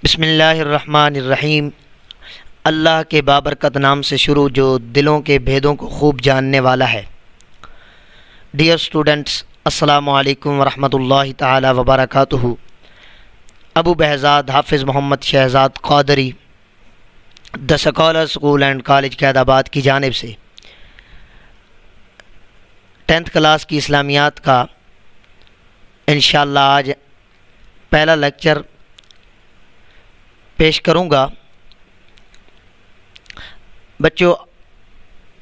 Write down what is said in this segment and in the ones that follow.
بسم اللہ الرحمن الرحیم۔ اللہ کے بابرکت نام سے شروع جو دلوں کے بھیدوں کو خوب جاننے والا ہے۔ ڈیئر اسٹوڈنٹس، السلام علیکم ورحمۃ اللہ تعالی وبرکاتہ۔ ابو بہزاد حافظ محمد شہزاد قادری دا سکالر اسکول اینڈ کالج قید آباد کی جانب سے 10th کلاس کی اسلامیات کا انشاءاللہ آج پہلا لیکچر پیش کروں گا۔ بچوں،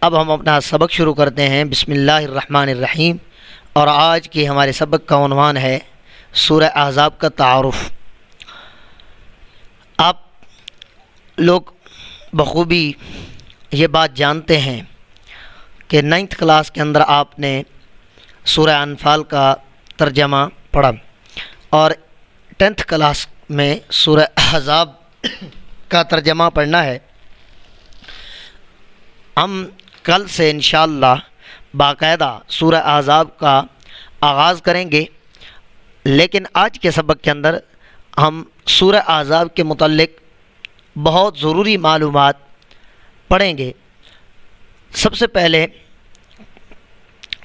اب ہم اپنا سبق شروع کرتے ہیں۔ بسم اللہ الرحمن الرحیم، اور آج کے ہمارے سبق کا عنوان ہے سورہ احزاب کا تعارف۔ آپ لوگ بخوبی یہ بات جانتے ہیں کہ 9th کلاس کے اندر آپ نے سورہ انفال کا ترجمہ پڑھا، اور 10th کلاس میں سورہ احزاب کا ترجمہ پڑھنا ہے۔ ہم کل سے انشاءاللہ باقاعدہ سورہ احزاب کا آغاز کریں گے، لیکن آج کے سبق کے اندر ہم سورہ احزاب کے متعلق بہت ضروری معلومات پڑھیں گے۔ سب سے پہلے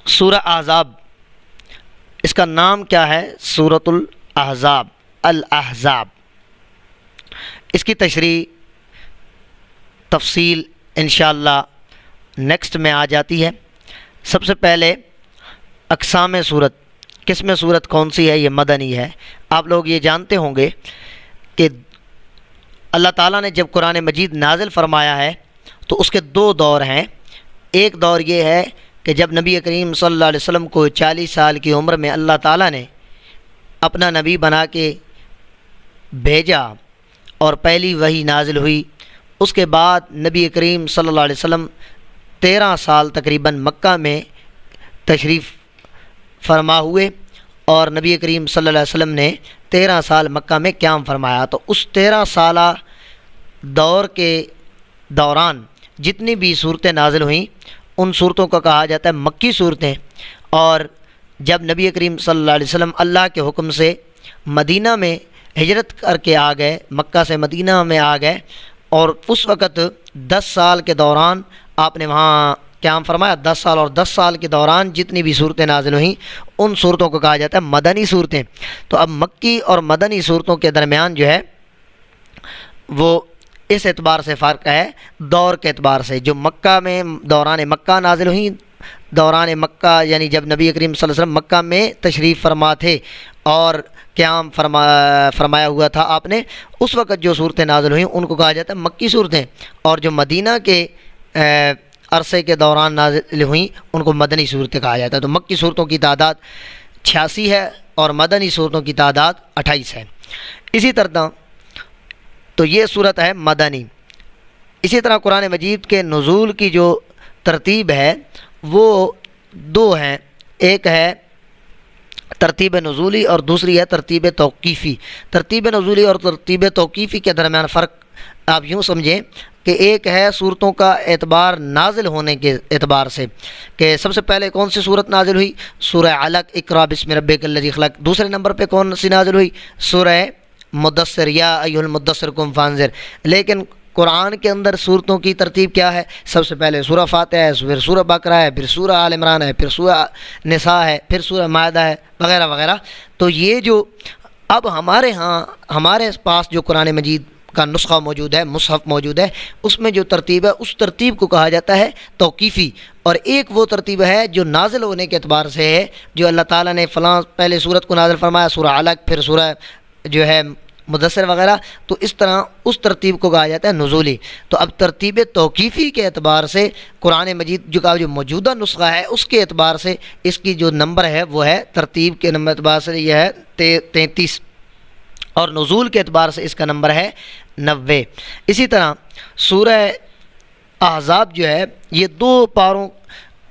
سورہ احزاب، اس کا نام کیا ہے؟ سورۃ الاحزاب، الاحزاب۔ اس کی تشریح تفصیل انشاءاللہ نیکسٹ میں آ جاتی ہے۔ سب سے پہلے اقسام صورت، قسم صورت کون سی ہے؟ یہ مدنی ہے۔ آپ لوگ یہ جانتے ہوں گے کہ اللہ تعالیٰ نے جب قرآن مجید نازل فرمایا ہے تو اس کے دو دور ہیں۔ ایک دور یہ ہے کہ جب نبی کریم صلی اللہ علیہ وسلم کو 40 سال کی عمر میں اللہ تعالیٰ نے اپنا نبی بنا کے بھیجا اور پہلی وحی نازل ہوئی، اس کے بعد نبی کریم صلی اللہ علیہ وسلم 13 سال تقریباً مکہ میں تشریف فرما ہوئے، اور نبی کریم صلی اللہ علیہ وسلم نے 13 سال مکہ میں قیام فرمایا۔ تو اس 13 سالہ دور کے دوران جتنی بھی صورتیں نازل ہوئیں ان صورتوں کو کہا جاتا ہے مکی صورتیں۔ اور جب نبی کریم صلی اللہ علیہ وسلم اللہ کے حکم سے مدینہ میں ہجرت کر کے آ گئے، مکہ سے مدینہ میں آ گئے، اور اس وقت 10 سال کے دوران آپ نے وہاں قیام فرمایا۔ 10 سال اور 10 سال کے دوران جتنی بھی صورتیں نازل ہوئیں ان صورتوں کو کہا جاتا ہے مدنی صورتیں۔ تو اب مکی اور مدنی صورتوں کے درمیان جو ہے وہ اس اعتبار سے فرق ہے، دور کے اعتبار سے۔ جو مکہ میں دوران مکہ نازل ہوئیں، دوران مکہ یعنی جب نبی کریم صلی اللہ علیہ وسلم مکہ میں تشریف فرما تھے اور قیام فرمایا ہوا تھا آپ نے، اس وقت جو صورتیں نازل ہوئیں ان کو کہا جاتا ہے مکی صورتیں، اور جو مدینہ کے عرصے کے دوران نازل ہوئیں ان کو مدنی صورتیں کہا جاتا ہے۔ تو مکی صورتوں کی تعداد 86 ہے اور مدنی صورتوں کی تعداد 28 ہے۔ اسی طرح تو یہ صورت ہے مدنی۔ اسی طرح قرآن مجید کے نزول کی جو ترتیب ہے وہ دو ہیں، ایک ہے ترتیب نزولی اور دوسری ہے ترتیب توقیفی۔ ترتیب نزولی اور ترتیب توقیفی کے درمیان فرق آپ یوں سمجھیں کہ ایک ہے صورتوں کا اعتبار نازل ہونے کے اعتبار سے، کہ سب سے پہلے کون سی صورت نازل ہوئی؟ سورہ علق، اقرا بسم ربک الذی خلق۔ دوسرے نمبر پہ کون سی نازل ہوئی؟ سورہ مدثر، یا ایھا المدثر قم فانذر۔ لیکن قرآن کے اندر صورتوں کی ترتیب کیا ہے؟ سب سے پہلے سورہ فاتحہ ہے، پھر سورہ بقرہ ہے، پھر سورہ آل عمران ہے، پھر سورہ نساء ہے، پھر سورہ مائدہ ہے، وغیرہ وغیرہ۔ تو یہ جو اب ہمارے پاس جو قرآن مجید کا نسخہ موجود ہے، مصحف موجود ہے، اس میں جو ترتیب ہے اس ترتیب کو کہا جاتا ہے توقیفی۔ اور ایک وہ ترتیب ہے جو نازل ہونے کے اعتبار سے ہے، جو اللہ تعالیٰ نے فلاں پہلے سورت کو نازل فرمایا، سورہ علق، پھر سورہ جو ہے مدثر وغیرہ، تو اس طرح اس ترتیب کو کہا جاتا ہے نزولی۔ تو اب ترتیب توقیفی کے اعتبار سے قرآن مجید جو موجودہ نسخہ ہے اس کے اعتبار سے اس کی جو نمبر ہے وہ ہے، ترتیب کے نمبر اعتبار سے یہ ہے 33، اور نزول کے اعتبار سے اس کا نمبر ہے 90۔ اسی طرح سورہ احزاب جو ہے یہ 2 پاروں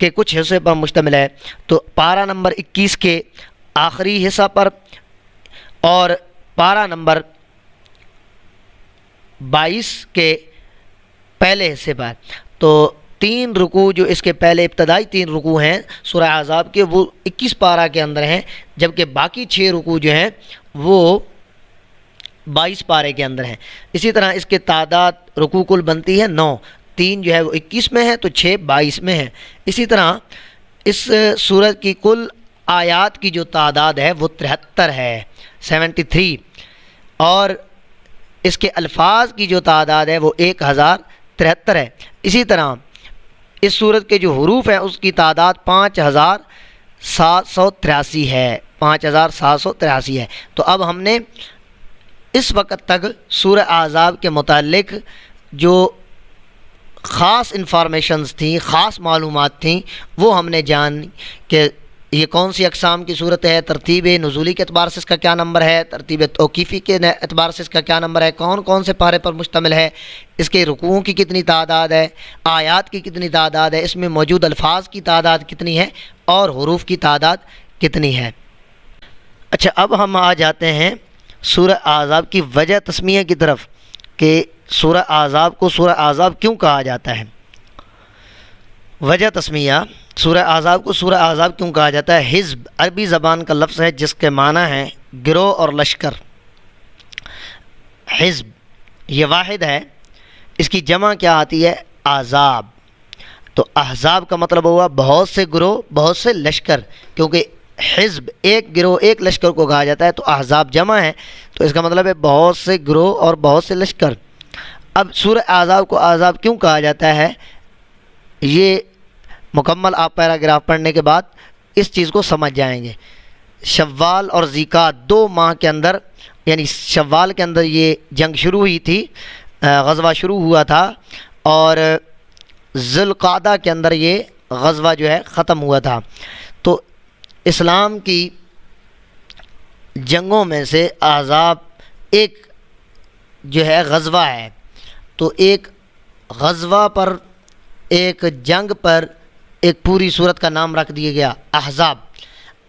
کے کچھ حصے پر مشتمل ہے۔ تو پارہ نمبر 21 کے آخری حصہ پر اور پارہ نمبر 22 کے پہلے حصے پر۔ تو 3 رکوع جو اس کے پہلے ابتدائی 3 رکوع ہیں سورہ احزاب کے، وہ 21 پارہ کے اندر ہیں، جبکہ باقی 6 رکوع جو ہیں وہ 22 پارے کے اندر ہیں۔ اسی طرح اس کے تعداد رکوع کل بنتی ہے 9، 3 جو ہے وہ 21 میں ہے تو 6 22 میں ہے۔ اسی طرح اس سورت کی کل آیات کی جو تعداد ہے وہ 73 ہے، 73، اور اس کے الفاظ کی جو تعداد ہے وہ 1073 ہے۔ اسی طرح اس سورت کے جو حروف ہیں اس کی تعداد 5783 ہے، 5783 ہے۔ تو اب ہم نے اس وقت تک سورہ احزاب کے متعلق جو خاص انفارمیشنز تھیں، خاص معلومات تھیں، وہ ہم نے جان کہ یہ کون سی اقسام کی صورت ہے، ترتیب نزولی کے اعتبار سے اس کا کیا نمبر ہے، ترتیب توقیفی کے اعتبار سے اس کا کیا نمبر ہے، کون کون سے پارے پر مشتمل ہے، اس کے رکوعوں کی کتنی تعداد ہے، آیات کی کتنی تعداد ہے، اس میں موجود الفاظ کی تعداد کتنی ہے، اور حروف کی تعداد کتنی ہے۔ اچھا، اب ہم آ جاتے ہیں سورہ احزاب کی وجہ تسمیہ کی طرف کہ سورہ احزاب کو سورہ احزاب کیوں کہا جاتا ہے۔ وجہ تسمیہ، سورہ احزاب کو سورہ احزاب کیوں کہا جاتا ہے؟ حزب عربی زبان کا لفظ ہے جس کے معنی ہے گروہ اور لشکر۔ حزب یہ واحد ہے، اس کی جمع کیا آتی ہے؟ احزاب۔ تو احزاب کا مطلب ہوا بہت سے گروہ، بہت سے لشکر، کیونکہ حزب ایک گروہ ایک لشکر کو کہا جاتا ہے، تو احزاب جمع ہے تو اس کا مطلب ہے بہت سے گروہ اور بہت سے لشکر۔ اب سورہ احزاب کو احزاب کیوں کہا جاتا ہے، یہ مکمل آپ پیراگراف پڑھنے کے بعد اس چیز کو سمجھ جائیں گے۔ شوال اور ذیقعد 2 ماہ کے اندر، یعنی شوال کے اندر یہ جنگ شروع ہوئی تھی، غزوہ شروع ہوا تھا، اور ذوالقعدہ کے اندر یہ غزوہ جو ہے ختم ہوا تھا۔ تو اسلام کی جنگوں میں سے احزاب ایک جو ہے غزوہ ہے، تو ایک غزوہ پر، ایک جنگ پر ایک پوری صورت کا نام رکھ دیا گیا احزاب۔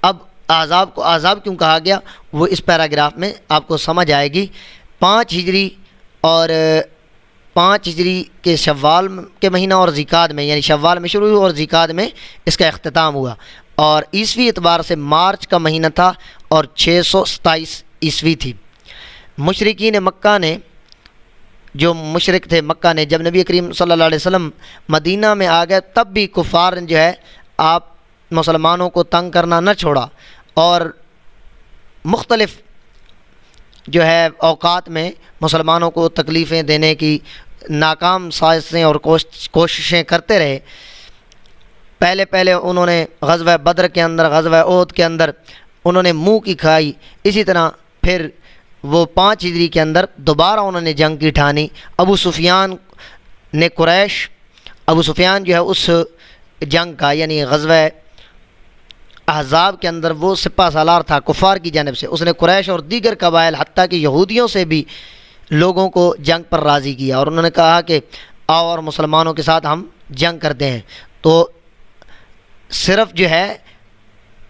اب احزاب کو احزاب کیوں کہا گیا وہ اس پیراگراف میں آپ کو سمجھ آئے گی۔ 5 ہجری اور 5 ہجری کے شوال کے مہینہ اور ذیقعد میں، یعنی شوال میں شروع ہوا اور ذیقعد میں اس کا اختتام ہوا، اور عیسوی اعتبار سے مارچ کا مہینہ تھا اور 627 عیسوی تھی۔ مشرکین مکہ نے، جو مشرک تھے مکہ نے، جب نبی کریم صلی اللہ علیہ وسلم مدینہ میں آ گئے تب بھی کفار نے جو ہے آپ مسلمانوں کو تنگ کرنا نہ چھوڑا، اور مختلف جو ہے اوقات میں مسلمانوں کو تکلیفیں دینے کی ناکام سازشیں اور کوششیں کرتے رہے۔ پہلے انہوں نے غزوہ بدر کے اندر، غزوہ احد کے اندر انہوں نے منہ کی کھائی، اسی طرح پھر وہ 5 ہجری کے اندر دوبارہ انہوں نے جنگ کی ٹھانی۔ ابو سفیان جو ہے اس جنگ کا، یعنی غزوہ احزاب کے اندر وہ سپہ سالار تھا کفار کی جانب سے، اس نے قریش اور دیگر قبائل حتیٰ کہ یہودیوں سے بھی لوگوں کو جنگ پر راضی کیا، اور انہوں نے کہا کہ آؤ اور مسلمانوں کے ساتھ ہم جنگ کرتے ہیں۔ تو صرف جو ہے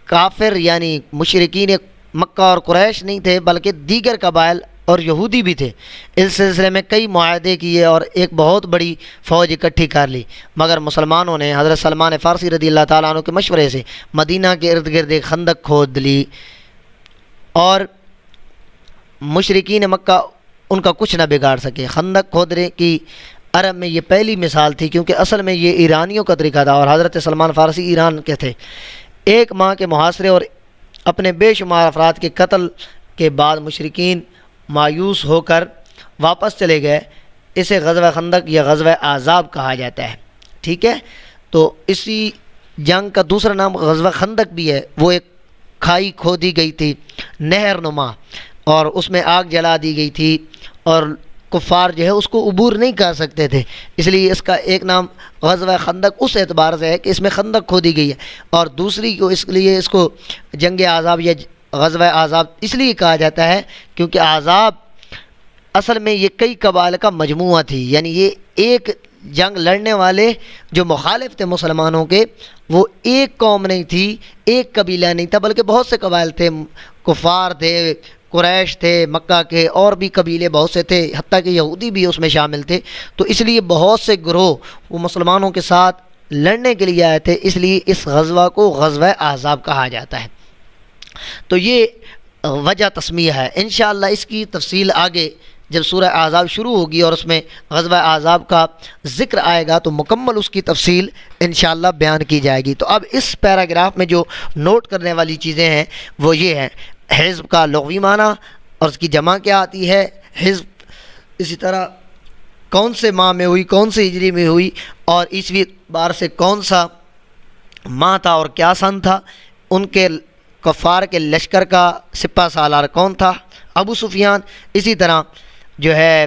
کافر یعنی مشرکین مکہ اور قریش نہیں تھے، بلکہ دیگر قبائل اور یہودی بھی تھے۔ اس سلسلے میں کئی معاہدے کیے اور ایک بہت بڑی فوج اکٹھی کر لی، مگر مسلمانوں نے حضرت سلمان فارسی رضی اللہ تعالیٰ عنہ کے مشورے سے مدینہ کے ارد گرد ایک خندق کھود لی، اور مشرکین مکہ ان کا کچھ نہ بگاڑ سکے۔ خندق کھودنے کی عرب میں یہ پہلی مثال تھی، کیونکہ اصل میں یہ ایرانیوں کا طریقہ تھا اور حضرت سلمان فارسی ایران کے تھے۔ 1 ماہ کے محاصرے اور اپنے بے شمار افراد کے قتل کے بعد مشرکین مایوس ہو کر واپس چلے گئے۔ اسے غزوہ خندق یا غزوہ احزاب کہا جاتا ہے، ٹھیک ہے۔ تو اسی جنگ کا دوسرا نام غزوہ خندق بھی ہے۔ وہ ایک کھائی کھودی گئی تھی نہر نما، اور اس میں آگ جلا دی گئی تھی، اور کفار جو ہے اس کو عبور نہیں کر سکتے تھے، اس لیے اس کا ایک نام غزوہ خندق اس اعتبار سے ہے کہ اس میں خندق کھودی گئی ہے، اور دوسری کو اس لیے اس کو جنگ احزاب یا غزوہ احزاب اس لیے کہا جاتا ہے کیونکہ احزاب اصل میں یہ کئی قبائل کا مجموعہ تھی، یعنی یہ ایک جنگ لڑنے والے جو مخالف تھے مسلمانوں کے، وہ ایک قوم نہیں تھی، ایک قبیلہ نہیں تھا، بلکہ بہت سے قبائل تھے، کفار تھے، قریش تھے مکہ کے، اور بھی قبیلے بہت سے تھے، حتیٰ کہ یہودی بھی اس میں شامل تھے۔ تو اس لیے بہت سے گروہ وہ مسلمانوں کے ساتھ لڑنے کے لیے آئے تھے، اس لیے اس غزوہ کو غزوہ احزاب کہا جاتا ہے۔ تو یہ وجہ تسمیہ ہے۔ انشاءاللہ اس کی تفصیل آگے جب سورہ احزاب شروع ہوگی اور اس میں غزوہ احزاب کا ذکر آئے گا تو مکمل اس کی تفصیل انشاءاللہ بیان کی جائے گی۔ تو اب اس پیراگراف میں جو نوٹ کرنے والی چیزیں ہیں وہ یہ ہیں: حزب کا لغوی معنی اور اس کی جمع کیا آتی ہے حزب، اسی طرح کون سے ماہ میں ہوئی، کون سے ہجری میں ہوئی، اور عیسوی بار سے کون سا ماہ تھا اور کیا سن تھا، ان کے کفار کے لشکر کا سپہ سالار کون تھا، ابو سفیان۔ اسی طرح جو ہے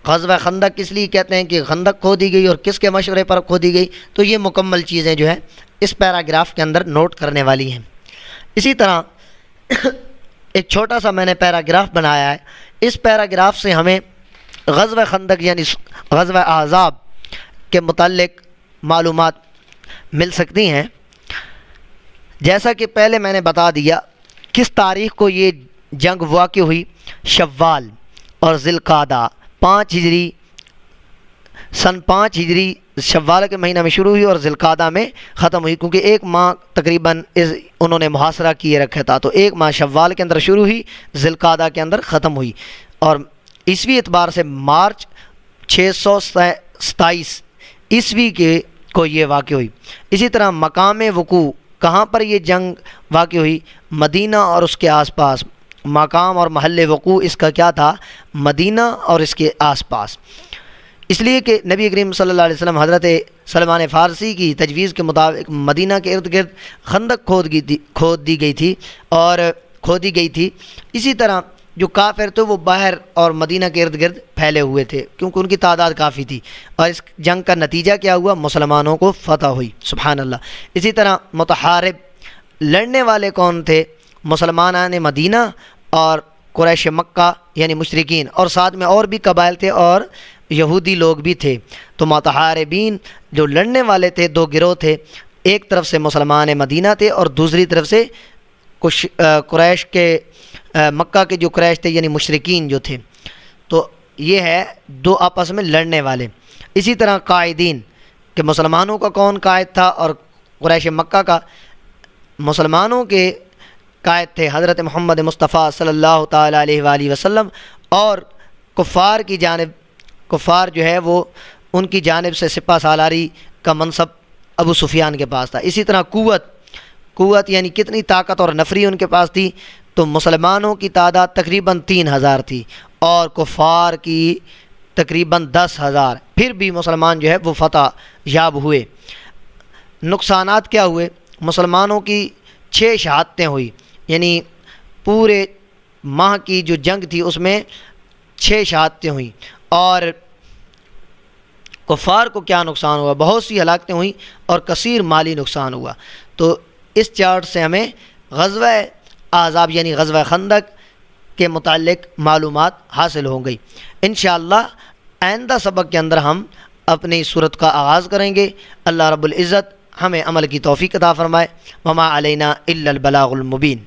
غزوہ خندق کس لیے کہتے ہیں کہ خندق کھودی گئی اور کس کے مشورے پر کھودی گئی، تو یہ مکمل چیزیں جو ہے اس پیراگراف کے اندر نوٹ کرنے والی ہیں۔ اسی طرح ایک چھوٹا سا میں نے پیراگراف بنایا ہے، اس پیراگراف سے ہمیں غزوہ خندق یعنی غزوہ احزاب کے متعلق معلومات مل سکتی ہیں۔ جیسا کہ پہلے میں نے بتا دیا کس تاریخ کو یہ جنگ واقع ہوئی، شوال اور ذی القعدہ 5 ہجری، سن 5 ہجری شوال کے مہینہ میں شروع ہوئی اور ذی القعدہ میں ختم ہوئی، کیونکہ ایک ماہ تقریباً انہوں نے محاصرہ کیے رکھا تھا، تو ایک ماہ شوال کے اندر شروع ہوئی، ذی القعدہ کے اندر ختم ہوئی، اور عیسوی اعتبار سے مارچ 627 عیسوی کے کو یہ واقع ہوئی۔ اسی طرح مقام وقوع، کہاں پر یہ جنگ واقع ہوئی، مدینہ اور اس کے آس پاس، مقام اور محل وقوع اس کا کیا تھا، مدینہ اور اس کے آس پاس، اس لیے کہ نبی کریم صلی اللہ علیہ وسلم حضرت سلمان فارسی کی تجویز کے مطابق مدینہ کے ارد گرد خندق کھودی گئی تھی۔ اسی طرح جو کافر تھے وہ باہر اور مدینہ کے ارد گرد پھیلے ہوئے تھے کیونکہ ان کی تعداد کافی تھی، اور اس جنگ کا نتیجہ کیا ہوا، مسلمانوں کو فتح ہوئی، سبحان اللہ۔ اسی طرح متحارب، لڑنے والے کون تھے، مسلمانان مدینہ اور قریش مکہ یعنی مشرکین، اور ساتھ میں اور بھی قبائل تھے اور یہودی لوگ بھی تھے۔ تو متحاربین جو لڑنے والے تھے 2 گروہ تھے، ایک طرف سے مسلمان مدینہ تھے اور دوسری طرف سے کچھ قریش کے مکہ کے جو قریش تھے یعنی مشرکین جو تھے، تو یہ ہے 2 آپس میں لڑنے والے۔ اسی طرح قائدین کہ مسلمانوں کا کون قائد تھا اور قریش مکہ کا، مسلمانوں کے قائد تھے حضرت محمد مصطفیٰ صلی اللہ تعالیٰ علیہ وآلہ وسلم، اور کفار جو ہے وہ ان کی جانب سے سپہ سالاری کا منصب ابو سفیان کے پاس تھا۔ اسی طرح قوت یعنی کتنی طاقت اور نفری ان کے پاس تھی، تو مسلمانوں کی تعداد تقریباً 3000 تھی اور کفار کی تقریباً 10,000، پھر بھی مسلمان جو ہے وہ فتح یاب ہوئے۔ نقصانات کیا ہوئے، مسلمانوں کی 6 شہادتیں ہوئی، یعنی پورے ماہ کی جو جنگ تھی اس میں 6 شہادتیں ہوئیں، اور کفار کو کیا نقصان ہوا، بہت سی ہلاکتیں ہوئیں اور کثیر مالی نقصان ہوا۔ تو اس چارٹ سے ہمیں غزوہ احزاب یعنی غزوہ خندق کے متعلق معلومات حاصل ہو گئی۔ انشاءاللہ آئندہ سبق کے اندر ہم اپنی صورت کا آغاز کریں گے۔ اللہ رب العزت ہمیں عمل کی توفیق عطا فرمائے۔ وما علینا الا البلاغ المبین۔